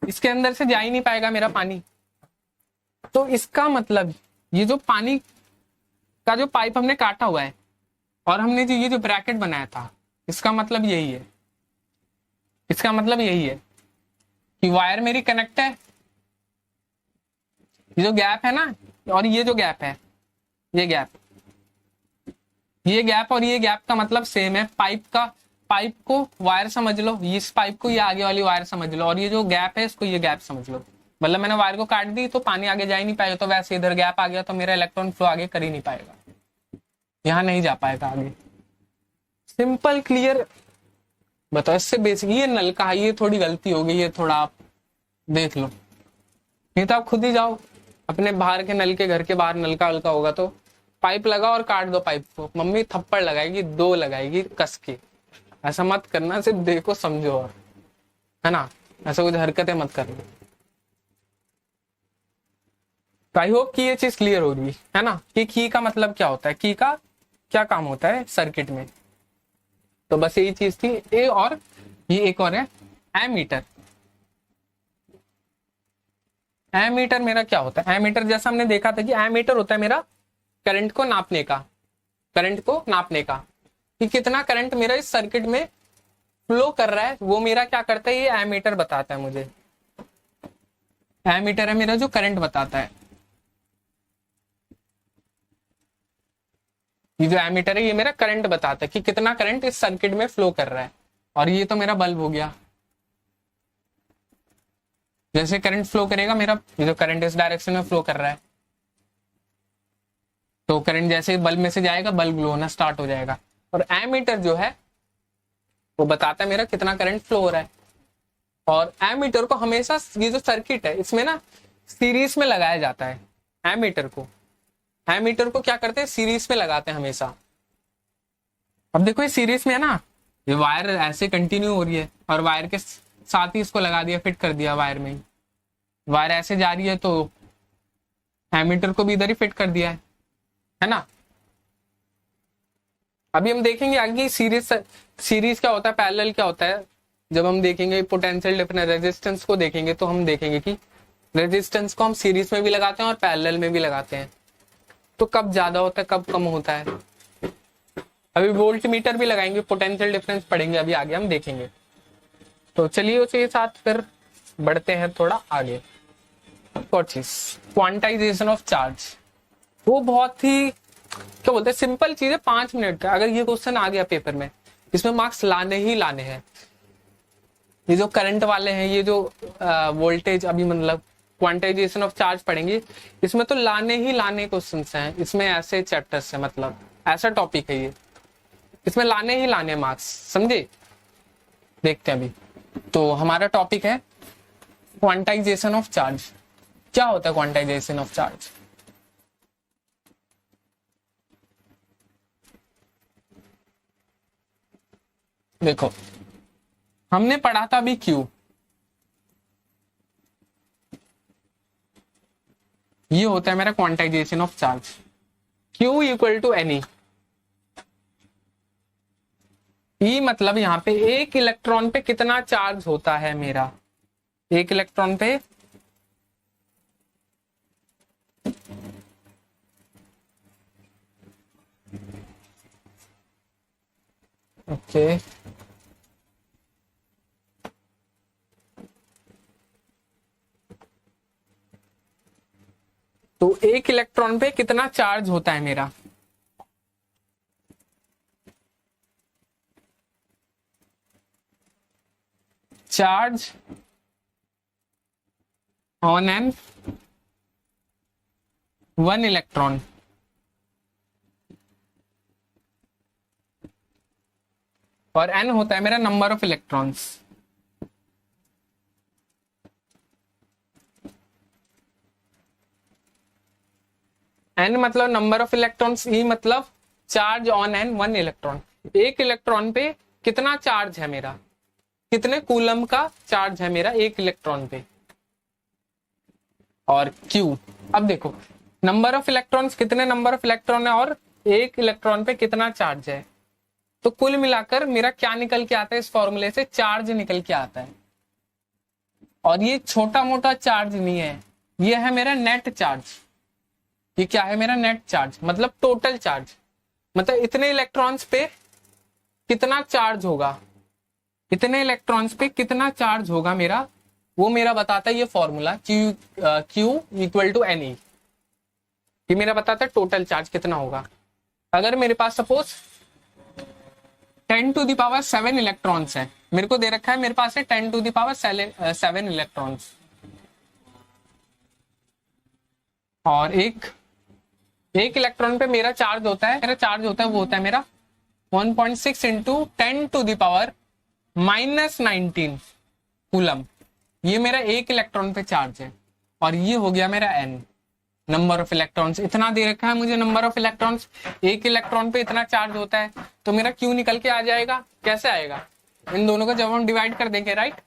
इसके अंदर से जा ही नहीं पाएगा मेरा पानी। तो इसका मतलब ये जो पानी का जो पाइप हमने काटा हुआ है और हमने जो ये जो ब्रैकेट बनाया था, इसका मतलब यही है, इसका मतलब यही है कि वायर मेरी कनेक्ट है, ये जो गैप है ना, और ये जो गैप है, ये गैप और ये गैप का मतलब सेम है। पाइप को वायर समझ लो, इस पाइप को ये आगे वाली वायर समझ लो, और ये जो गैप है इसको ये गैप समझ लो। मतलब मैंने वायर को काट दी तो पानी आगे जा ही नहीं पाएगा, तो वैसे इधर गैप आ गया तो मेरा इलेक्ट्रॉन फ्लो आगे कर ही नहीं पाएगा, यहाँ नहीं जा पाएगा आगे। सिंपल क्लियर, बताओ इससे बेसिक। ये नलका है, ये थोड़ी गलती हो गई, ये थोड़ा आप देख लो, नहीं तो आप खुद ही जाओ अपने बाहर के नल के, घर के बाहर नलका वलका होगा तो पाइप लगा और काट दो पाइप को, मम्मी थप्पड़ लगाएगी, 2 लगाएगी कस के। ऐसा मत करना, सिर्फ देखो समझो, और है ना, ऐसा कुछ हरकतें मत करना। तो आई होप कि ये चीज क्लियर हो रही है ना, कि की का मतलब क्या होता है, की का क्या काम होता है सर्किट में। तो बस यही चीज थी। ए और ये एक और है एमीटर। एमीटर मेरा क्या होता है, एमीटर जैसा हमने देखा था कि एमीटर होता है मेरा करंट को नापने का, कि कितना करंट मेरा इस सर्किट में फ्लो कर रहा है, वो मेरा क्या करता है, ये एमीटर बताता है मुझे। एमीटर है मेरा जो करंट बताता है, ये जो एमीटर है ये मेरा करंट बताता है कि कितना करंट इस सर्किट में फ्लो कर रहा है। और ये तो मेरा बल्ब हो गया, जैसे करंट फ्लो करेगा मेरा, ये जो करंट इस डायरेक्शन में फ्लो कर रहा है, तो करंट जैसे बल्ब में से जाएगा बल्ब ग्लो होना स्टार्ट हो जाएगा। और एमीटर जो है वो बताता है मेरा कितना करंट फ्लो हो रहा है। और एमीटर को हमेशा, ये जो सर्किट है इसमें ना सीरीज में लगाया जाता है। एमीटर को क्या करते हैं, सीरीज में लगाते हैं हमेशा। अब देखो ये सीरीज में है ना, ये वायर ऐसे कंटिन्यू हो रही है और वायर के साथ ही इसको लगा दिया, फिट कर दिया वायर में ही। वायर ऐसे जा रही है तो एमीटर को भी इधर ही फिट कर दिया है ना। अभी हम देखेंगे आगे सीरीज क्या होता है, पैरेलल क्या होता है। जब हम देखेंगे पोटेंशियल डिफरेंस, रेजिस्टेंस को देखेंगे तो हम देखेंगे कि रेजिस्टेंस को हम सीरीज में भी लगाते हैं और पैरेलल में भी लगाते हैं। तो कब ज्यादा होता है कब कम होता है। अभी वोल्ट मीटर भी लगाएंगे, पोटेंशियल डिफरेंस पढ़ेंगे अभी आगे हम देखेंगे। तो चलिए उसके साथ फिर बढ़ते हैं थोड़ा आगे। और चीज क्वांटाइजेशन ऑफ चार्ज, वो बहुत ही क्या बोलते हैं सिंपल चीज है, 5 मिनट का। अगर ये क्वेश्चन आ गया पेपर में, इसमें मार्क्स लाने ही लाने हैं। ये जो करंट वाले हैं, ये जो वोल्टेज अभी मतलब क्वांटाइजेशन ऑफ चार्ज पढ़ेंगे, इसमें तो लाने ही लाने क्वेश्चंस हैं, इसमें ऐसे चैप्टर्स है, मतलब ऐसा टॉपिक है ये, इसमें लाने ही लाने मार्क्स, समझे। देखते हैं अभी। तो हमारा टॉपिक है क्वांटाइजेशन ऑफ चार्ज। क्या होता है क्वांटाइजेशन ऑफ चार्ज? देखो, हमने पढ़ा था अभी क्यू, ये होता है मेरा quantization of charge. Q equal to n e, मतलब यहां पे एक इलेक्ट्रॉन पे कितना चार्ज होता है मेरा, एक इलेक्ट्रॉन पे ओके तो एक इलेक्ट्रॉन पे कितना चार्ज होता है मेरा, charge on an one electron, और एन होता है मेरा नंबर ऑफ इलेक्ट्रॉन्स। एन मतलब नंबर ऑफ इलेक्ट्रॉन्स, ई मतलब charge on an one electron. एक इलेक्ट्रॉन पे कितना चार्ज है मेरा, कितने कूलम का चार्ज है मेरा एक इलेक्ट्रॉन पे। और क्यू, अब देखो नंबर ऑफ इलेक्ट्रॉन्स, कितने नंबर ऑफ इलेक्ट्रॉन है और एक इलेक्ट्रॉन पे कितना चार्ज है, तो कुल मिलाकर मेरा क्या निकल के आता है, इस फॉर्मूले से चार्ज निकल के आता है। और ये छोटा मोटा चार्ज नहीं है, ये है मेरा नेट चार्ज। ये क्या है मेरा नेट चार्ज, मतलब टोटल चार्ज, मतलब इतने इलेक्ट्रॉन्स पे कितना चार्ज होगा, इतने इलेक्ट्रॉन्स पे कितना चार्ज होगा मेरा, वो मेरा बताता है ये formula Q equal to n e. ये मेरा बताता है टोटल चार्ज कितना होगा। अगर मेरे पास suppose 10 to the power 7 electrons है, मेरे को दे रखा है मेरे पास है 10 टू द पावर 7 इलेक्ट्रॉन्स, और एक इलेक्ट्रॉन पे मेरा चार्ज होता है, वो होता है मेरा 1.6 into 10 to the power -19 coulomb. ये मेरा एक इलेक्ट्रॉन पे चार्ज है, और ये हो गया मेरा एन, नंबर ऑफ इलेक्ट्रॉन्स। इतना दे रखा है मुझे नंबर ऑफ इलेक्ट्रॉन्स, एक इलेक्ट्रॉन पे इतना चार्ज होता है, तो मेरा क्यू निकल के आ जाएगा। कैसे आएगा, इन दोनों को जब हम डिवाइड कर देंगे, राइट,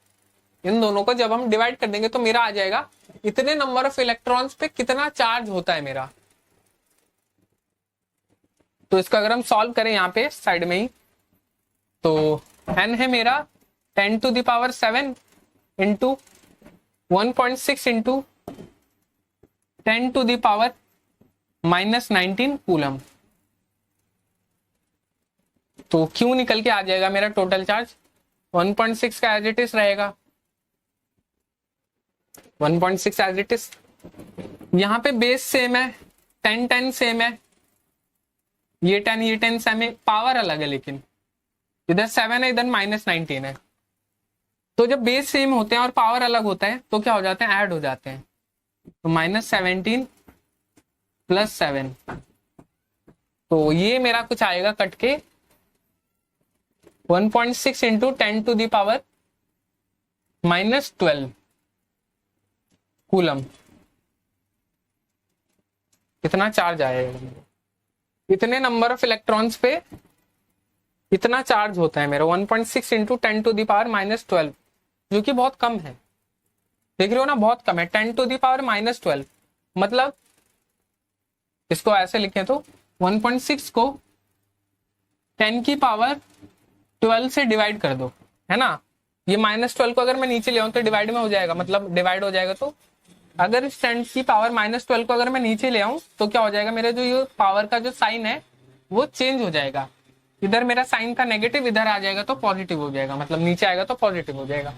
इन दोनों को जब हम डिवाइड कर देंगे तो मेरा आ जाएगा इतने नंबर ऑफ इलेक्ट्रॉन्स पे कितना चार्ज होता है मेरा। तो इसका अगर हम सॉल्व करें यहाँ पे साइड में ही, तो एन है मेरा 10 to the power 7 into 1.6 into 10 to the power -19 coulomb. तो क्यू निकल के आ जाएगा मेरा टोटल चार्ज 1.6 का एज इट इज रहेगा, 1.6 एज इट इज। यहाँ पे बेस सेम है, 10 सेम है, ये 10 सेम है, पावर अलग है, लेकिन इधर 7 है इधर -19 है। तो जब बेस सेम होते हैं और पावर अलग होता है तो क्या हो जाते हैं, ऐड हो जाते हैं। तो -17 + 7, तो ये मेरा कुछ आएगा कट के 1.6 into 10 to the power -12 coulomb. कितना चार्ज आएगा, इतने नंबर ऑफ इलेक्ट्रॉन्स पे इतना चार्ज होता है मेरा 1.6 इंटू 10 टू द पावर -12, जो कि बहुत कम है, देख रहे हो ना, बहुत कम है। 10 टू द पावर -12 मतलब इसको ऐसे लिखें तो 1.6 को 10 की पावर 12 से डिवाइड कर दो, है ना। ये -12 को अगर मैं नीचे ले आऊं तो डिवाइड में हो जाएगा, मतलब डिवाइड हो जाएगा। तो अगर इस 10 की पावर -12 को अगर मैं नीचे ले आऊं तो क्या हो जाएगा, मेरा जो ये पावर का जो साइन है वो चेंज हो जाएगा। इधर मेरा साइन का नेगेटिव, इधर आ जाएगा तो पॉजिटिव हो जाएगा, मतलब नीचे आएगा तो पॉजिटिव हो जाएगा।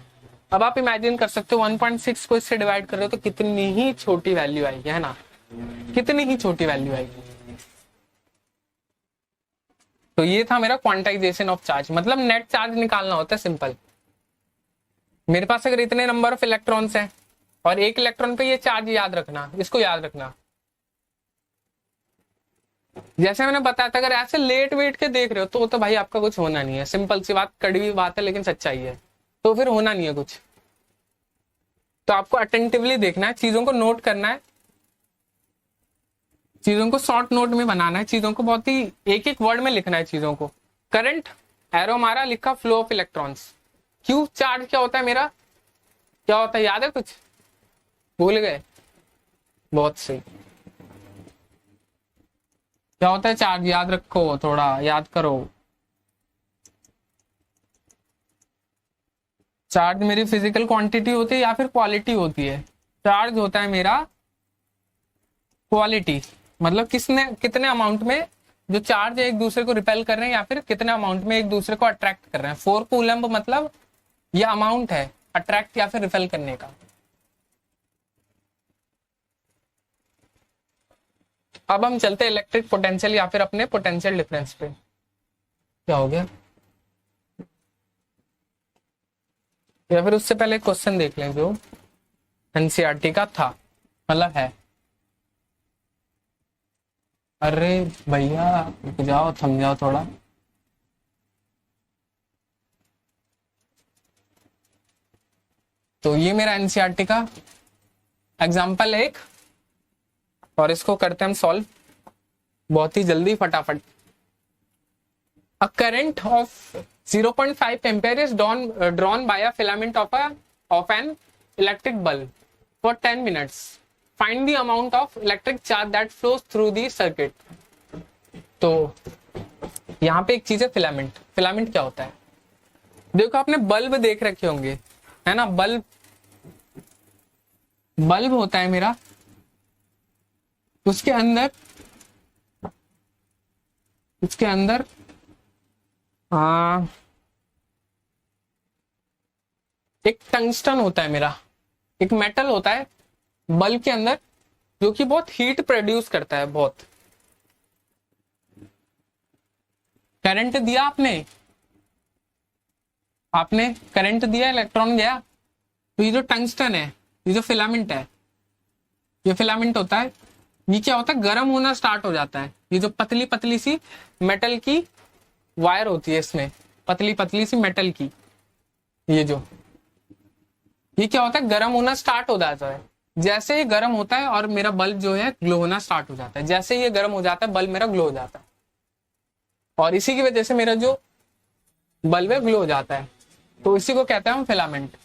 अब आप इमेजिन कर सकते हो 1.6 को इससे डिवाइड कर रहे हो तो कितनी ही छोटी वैल्यू आएगी, है ना, कितनी ही छोटी वैल्यू आएगी। तो ये था मेरा क्वांटाइजेशन ऑफ चार्ज, मतलब नेट चार्ज निकालना होता है, सिंपल। मेरे पास अगर इतने नंबर ऑफ इलेक्ट्रॉन्स हैं और एक इलेक्ट्रॉन पे ये चार्ज, याद रखना, इसको याद रखना। जैसे मैंने बताया था, अगर ऐसे लेट वेट के देख रहे हो तो भाई आपका कुछ होना नहीं है। सिंपल सी बात, कड़वी बात है लेकिन सच्चाई है। तो फिर होना नहीं है कुछ। तो आपको अटेंटिवली देखना है, चीजों को नोट करना है, चीजों को शॉर्ट नोट में बनाना है, चीजों को बहुत ही एक एक वर्ड में लिखना है चीजों को। करंट, एरो मारा, लिखा flow of electrons. Q charge क्या होता है मेरा, क्या होता है, याद है कुछ, भूल गए? बहुत सही। क्या होता है चार्ज, याद रखो, थोड़ा याद करो। चार्ज मेरी फिजिकल क्वांटिटी होती है या फिर क्वालिटी होती है? चार्ज होता है मेरा क्वालिटी, मतलब किसने कितने अमाउंट में जो चार्ज है एक दूसरे को रिपेल कर रहे हैं या फिर कितने अमाउंट में एक दूसरे को अट्रैक्ट कर रहे हैं। 4 कूलम्ब मतलब ये अमाउंट है अट्रैक्ट या फिर रिपेल करने का। अब हम चलते हैं इलेक्ट्रिक पोटेंशियल या फिर अपने पोटेंशियल डिफरेंस पे। क्या हो गया, या फिर उससे पहले क्वेश्चन देख लें जो एनसीईआरटी का था, मतलब है। अरे भैया रुक जाओ, थम जाओ थोड़ा। तो ये मेरा एनसीईआरटी का एग्जाम्पल एक, और इसको करते हैं हम सॉल्व बहुत ही जल्दी फटाफट। A current of 0.5 ampere is drawn by a filament of an electric bulb for 10 minutes. Find the amount of electric charge that flows through the circuit. तो यहाँ पे एक चीज है फिलामेंट। फिलामेंट क्या होता है, देखो आपने बल्ब देख रखे होंगे, है ना। बल्ब बल्ब होता है मेरा, उसके अंदर एक टंगस्टन होता है मेरा, एक मेटल होता है बल्ब के अंदर जो कि बहुत हीट प्रोड्यूस करता है। बहुत करंट दिया आपने करंट दिया, इलेक्ट्रॉन गया, तो ये जो टंगस्टन है, ये जो फिलामेंट है, ये फिलामेंट होता है, ये क्या होता है, गर्म होना स्टार्ट हो जाता है। ये जो पतली पतली सी मेटल की वायर होती है, इसमें पतली पतली सी मेटल की, ये क्या होता है, गर्म होना स्टार्ट हो जाता है। जैसे ये गर्म होता है और मेरा बल्ब जो है ग्लो होना स्टार्ट हो जाता है। जैसे ये गर्म हो जाता है बल्ब मेरा ग्लो हो जाता है, और इसी की वजह से मेरा जो बल्ब है ग्लो हो जाता है। तो इसी को कहते हैं हम filament.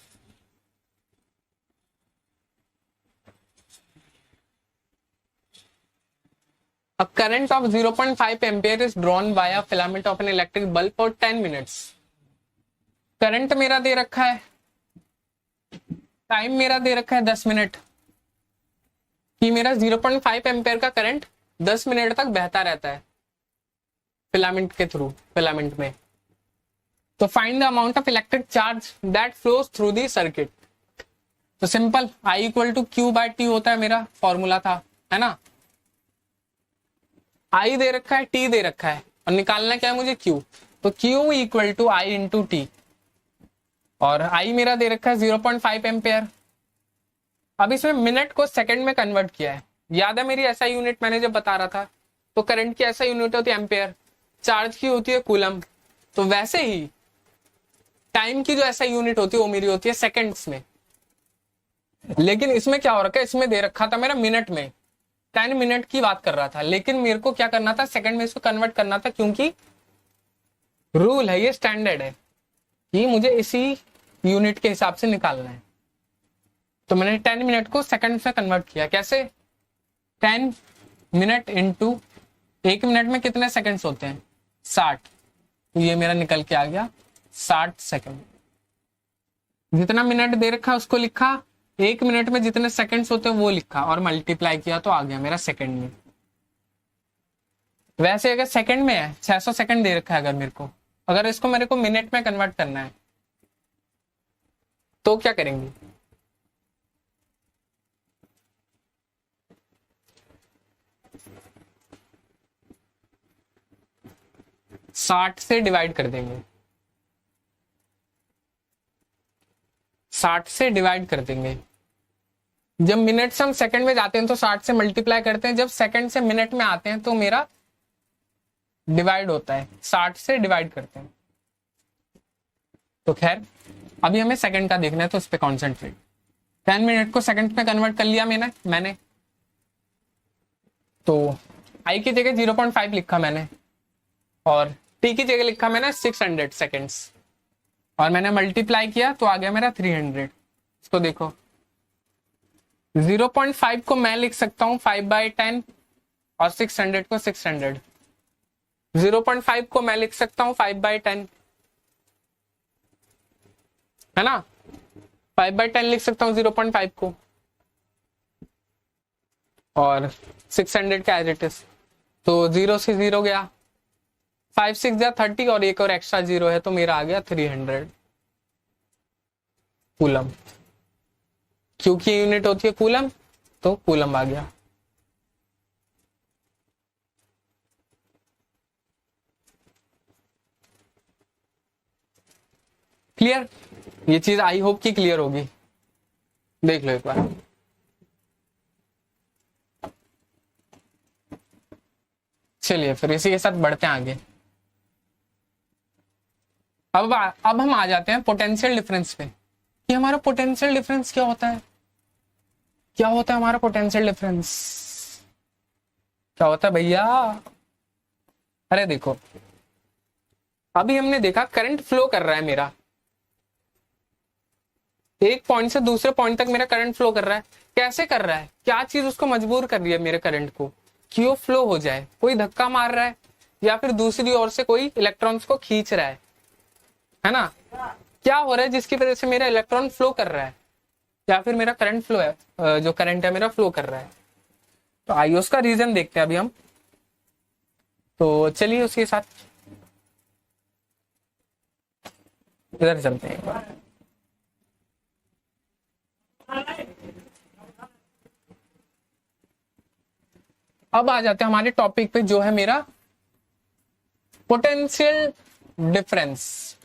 A current of 0.5 ampere is drawn by a filament of an electric bulb for 10 minutes. Current मेरा दे रखा है, टाइम मेरा दे रखा है 10 मिनट, कि मेरा 0.5 एम्पेयर का करंट 10 मिनट तक बहता रहता है फिलामेंट के थ्रू, फिलामेंट में। तो find the amount of electric charge that flows through the circuit. तो simple, I equal to q by t होता है, मेरा फॉर्मूला था, है ना। I दे रखा है, T दे रखा है, और निकालना क्या है मुझे, Q। तो Q equal to I into t, और I मेरा दे रखा है 0.5 एम्पेयर। अब इसमें मिनट को सेकंड में कन्वर्ट किया है। याद है मेरी ऐसा यूनिट मैंने जब बता रहा था, तो करंट की ऐसा यूनिट होती है एम्पेयर, चार्ज की होती है कूलम। तो वैसे ही टाइम की जो ऐसा यूनिट होती है वो मेरी होती है सेकंड्स में। लेकिन इसमें क्या हो रखा है, इसमें दे रखा था मेरा मिनट में, 10 मिनट की बात कर रहा था, लेकिन मेरे को क्या करना था, सेकंड में इसको कन्वर्ट करना था, क्योंकि रूल है, ये स्टैंडर्ड है कि मुझे इसी यूनिट के हिसाब से निकालना है। तो मैंने 10 मिनट को सेकंड से कन्वर्ट किया। कैसे, 10 मिनट इंटू 1 मिनट में कितने सेकंड्स होते हैं, 60। तो ये मेरा निकल के आ गया 60 सेकंड। जितना मिनट दे रखा उसको लिखा, 1 मिनट में जितने सेकंड्स होते हैं वो लिखा, और मल्टीप्लाई किया तो आ गया मेरा सेकंड में। वैसे अगर सेकंड में है, 600 सेकंड दे रखा है, अगर मेरे को मिनट में कन्वर्ट करना है तो क्या करेंगे, साठ से डिवाइड कर देंगे। 60 से डिवाइड कर देंगे। जब मिनट से हम सेकंड में जाते हैं तो 60 से मल्टीप्लाई करते हैं, जब सेकंड से मिनट में आते हैं तो मेरा डिवाइड होता है, 60 से डिवाइड करते हैं। तो खैर अभी हमें सेकंड का देखना है तो उस पर कॉन्सेंट्रेट। 10 मिनट को सेकंड में कन्वर्ट कर लिया मैंने तो आई की जगह 0.5 लिखा मैंने और टी की जगह लिखा मैंने 600 सेकेंड्स और मैंने मल्टीप्लाई किया तो आ गया मेरा 300। इसको देखो 0.5 को मैं लिख सकता हूं 5/10 और 600 को 600। 0.5 को मैं लिख सकता हूं 5/10, है ना, 5/10 लिख सकता हूं 0.5 को और 600 का एज इट इज। तो 0 से 0 गया, 5 6 या 30 और एक और एक्स्ट्रा 0 है तो मेरा आ गया 300 कूलम। क्योंकि यूनिट होती है कूलम तो कूलम आ गया। क्लियर? ये चीज आई होप कि क्लियर होगी। देख लो एक बार। चलिए फिर इसी के साथ बढ़ते हैं आगे। अब हम आ जाते हैं पोटेंशियल डिफरेंस पे कि हमारा पोटेंशियल डिफरेंस क्या होता है। क्या होता है हमारा पोटेंशियल डिफरेंस? क्या होता है भैया? अरे देखो अभी हमने देखा करंट फ्लो कर रहा है मेरा, एक पॉइंट से दूसरे पॉइंट तक मेरा करंट फ्लो कर रहा है। कैसे कर रहा है? क्या चीज उसको मजबूर कर रही है मेरे करंट को कि वो फ्लो हो जाए? कोई धक्का मार रहा है या फिर दूसरी ओर से कोई इलेक्ट्रॉन्स को खींच रहा है ना? क्या हो रहा है जिसकी वजह से मेरा इलेक्ट्रॉन फ्लो कर रहा है या फिर मेरा करंट फ्लो है, जो करंट है मेरा फ्लो कर रहा है। तो आइए उसका रीजन देखते हैं अभी हम। तो चलिए उसके साथ इधर चलते हैं। अब आ जाते हैं हमारे टॉपिक पे जो है मेरा पोटेंशियल डिफरेंस।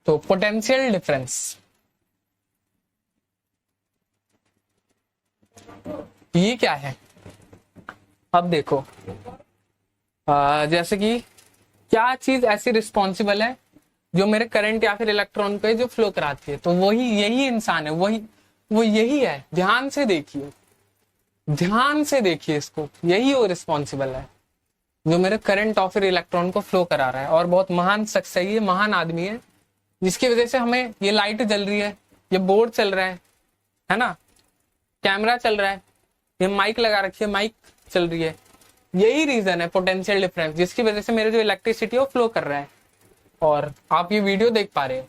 तो पोटेंशियल डिफरेंस ये क्या है? अब देखो जैसे कि क्या चीज ऐसी रिस्पॉन्सिबल है जो मेरे करंट या फिर इलेक्ट्रॉन पे जो फ्लो कराती है? तो वही यही इंसान है, वो यही है। ध्यान से देखिए, ध्यान से देखिए इसको, यही वो रिस्पॉन्सिबल है जो मेरे करंट और फिर इलेक्ट्रॉन को फ्लो करा रहा है। और बहुत महान शख्स है ये, महान आदमी है जिसकी वजह से हमें ये लाइट जल रही है, ये बोर्ड चल रहा है ना, कैमरा चल रहा है, ये माइक लगा रखी है, माइक चल रही है। यही रीजन है पोटेंशियल डिफरेंस जिसकी वजह से मेरे जो इलेक्ट्रिसिटी है वो फ्लो कर रहा है और आप ये वीडियो देख पा रहे हो।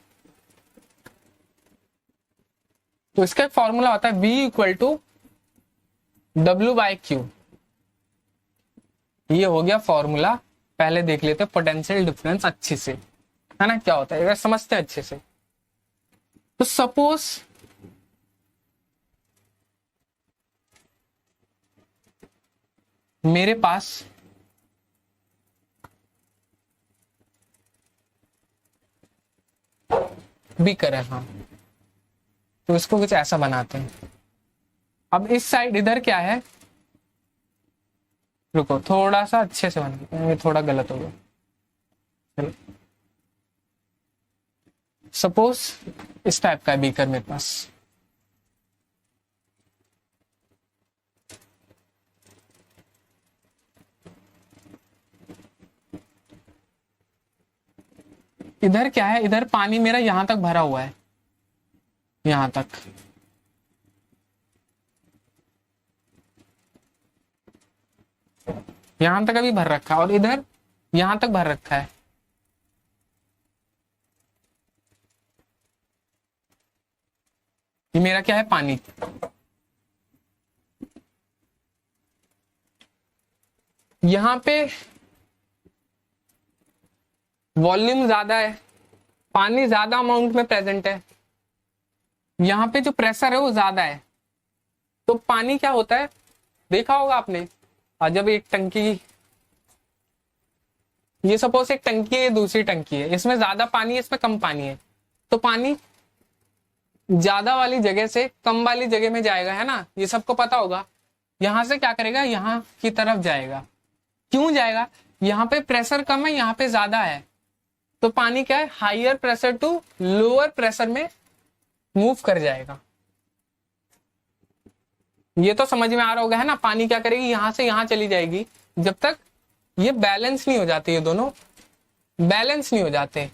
तो इसका फॉर्मूला होता है V = W/Q। ये हो गया फॉर्मूला। पहले देख लेते हैं पोटेंशियल डिफरेंस अच्छे से, है ना, क्या होता है अगर समझते हैं अच्छे से। तो सपोज मेरे पास बीकर है, हाँ, तो इसको कुछ ऐसा बनाते हैं। अब इस साइड इधर क्या है, रुको थोड़ा सा अच्छे से बनाते हैं, ये थोड़ा गलत हो गया। चलो सपोज इस टाइप का है बीकर मेरे पास। इधर क्या है, इधर पानी मेरा यहां तक भरा हुआ है, यहां तक। यहां तक अभी भर रखा है और इधर यहां तक भर रखा है। ये मेरा क्या है, पानी। यहां पे वॉल्यूम ज्यादा है, पानी ज्यादा अमाउंट में प्रेजेंट है, यहाँ पे जो प्रेशर है वो ज्यादा है। तो पानी क्या होता है, देखा होगा आपने। और जब एक टंकी, ये सपोज एक टंकी है, दूसरी टंकी है, इसमें ज्यादा पानी है, इसमें कम पानी है, तो पानी ज्यादा वाली जगह से कम वाली जगह में जाएगा, है ना, ये सबको पता होगा। यहां से क्या करेगा, यहाँ की तरफ जाएगा। क्यों जाएगा, यहाँ पे प्रेशर कम है, यहाँ पे ज्यादा है, तो पानी क्या है, higher pressure to lower pressure में मूव कर जाएगा। ये तो समझ में आ रहा होगा, है ना। पानी क्या करेगी, यहां से यहां चली जाएगी, जब तक ये बैलेंस नहीं हो जाते, ये दोनों बैलेंस नहीं हो जाते।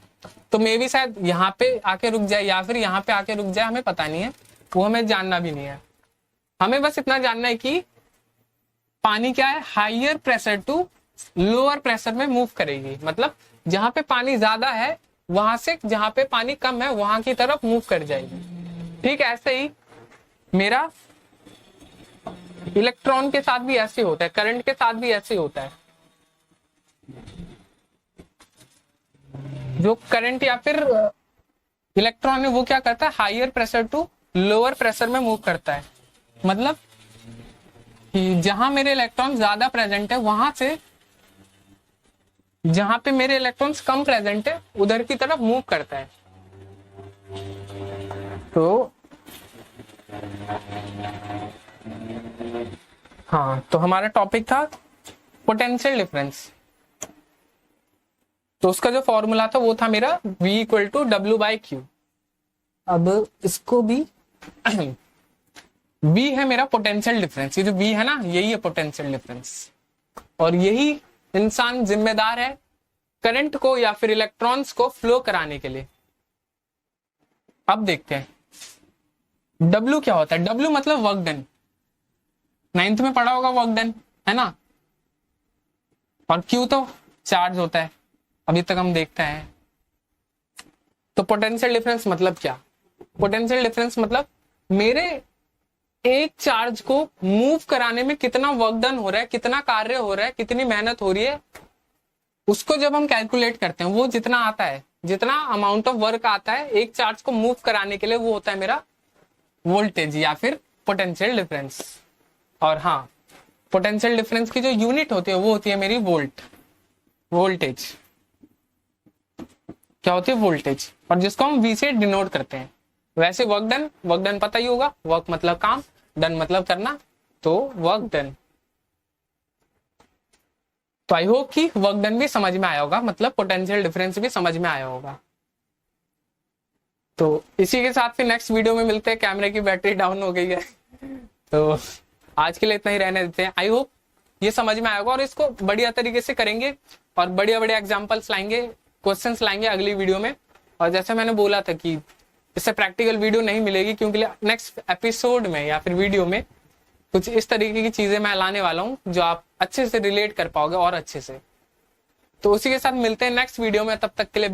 तो मे भी शायद यहाँ पे आके रुक जाए या फिर यहाँ पे आके रुक जाए, हमें पता नहीं है, वो हमें जानना भी नहीं है। हमें बस इतना जानना है कि पानी क्या है, higher pressure to lower pressure में मूव करेगी। मतलब जहां पे पानी ज्यादा है वहां से जहां पे पानी कम है वहां की तरफ मूव कर जाएगी। ठीक है, ऐसे ही मेरा इलेक्ट्रॉन के साथ भी ऐसे होता है, करंट के साथ भी ऐसे होता है। जो करंट या फिर इलेक्ट्रॉन है वो क्या करता है, higher pressure to lower pressure में मूव करता है। मतलब कि जहां मेरे इलेक्ट्रॉन ज्यादा प्रेजेंट है वहां से जहां पे मेरे इलेक्ट्रॉन्स कम प्रेजेंट है उधर की तरफ मूव करता है। तो हाँ, तो हमारा टॉपिक था पोटेंशियल डिफरेंस। तो उसका जो फॉर्मूला था वो था मेरा V इक्वल टू W/Q। अब इसको भी V है मेरा पोटेंशियल डिफरेंस, ये जो V है ना यही है पोटेंशियल डिफरेंस, और यही इंसान जिम्मेदार है करंट को या फिर इलेक्ट्रॉन्स को फ्लो कराने के लिए। अब देखते हैं W क्या होता है। W मतलब वर्क डन, 9th में पढ़ा होगा वर्क डन, है ना। और Q तो चार्ज होता है, अभी तक हम देखते हैं। तो पोटेंशियल डिफरेंस मतलब क्या, पोटेंशियल डिफरेंस मतलब मेरे एक चार्ज को मूव कराने में कितना वर्क डन हो रहा है, कितना कार्य हो रहा है, कितनी मेहनत हो रही है, उसको जब हम कैलकुलेट करते हैं वो जितना आता है, जितना अमाउंट ऑफ वर्क आता है एक चार्ज को मूव कराने के लिए, वो होता है मेरा वोल्टेज या फिर पोटेंशियल डिफरेंस। और हाँ, पोटेंशियल डिफरेंस की जो यूनिट होती है वो होती है मेरी वोल्ट, वोल्टेज। क्या होती है, वोल्टेज, और जिसको हम V से डिनोट करते हैं। वैसे वर्क डन, वर्क डन पता ही होगा, वर्क मतलब काम, डन मतलब करना, तो वर्क डन। तो आई होप कि वर्क डन भी समझ में आया होगा, मतलब पोटेंशियल डिफरेंस भी समझ में आया होगा। तो इसी के साथ फिर नेक्स्ट वीडियो में मिलते हैं। कैमरे की बैटरी डाउन हो गई है, तो आज के लिए इतना ही रहने देते हैं। आई होप ये समझ में आया होगा, और इसको बढ़िया तरीके से करेंगे और बढ़िया बढ़िया एग्जाम्पल्स लाएंगे, क्वेश्चंस लाएंगे अगली वीडियो में। और जैसे मैंने बोला था कि इससे प्रैक्टिकल वीडियो नहीं मिलेगी, क्योंकि नेक्स्ट एपिसोड में या फिर वीडियो में कुछ इस तरीके की चीजें मैं लाने वाला हूं जो आप अच्छे से रिलेट कर पाओगे और अच्छे से। तो उसी के साथ मिलते हैं नेक्स्ट वीडियो में, तब तक के लिए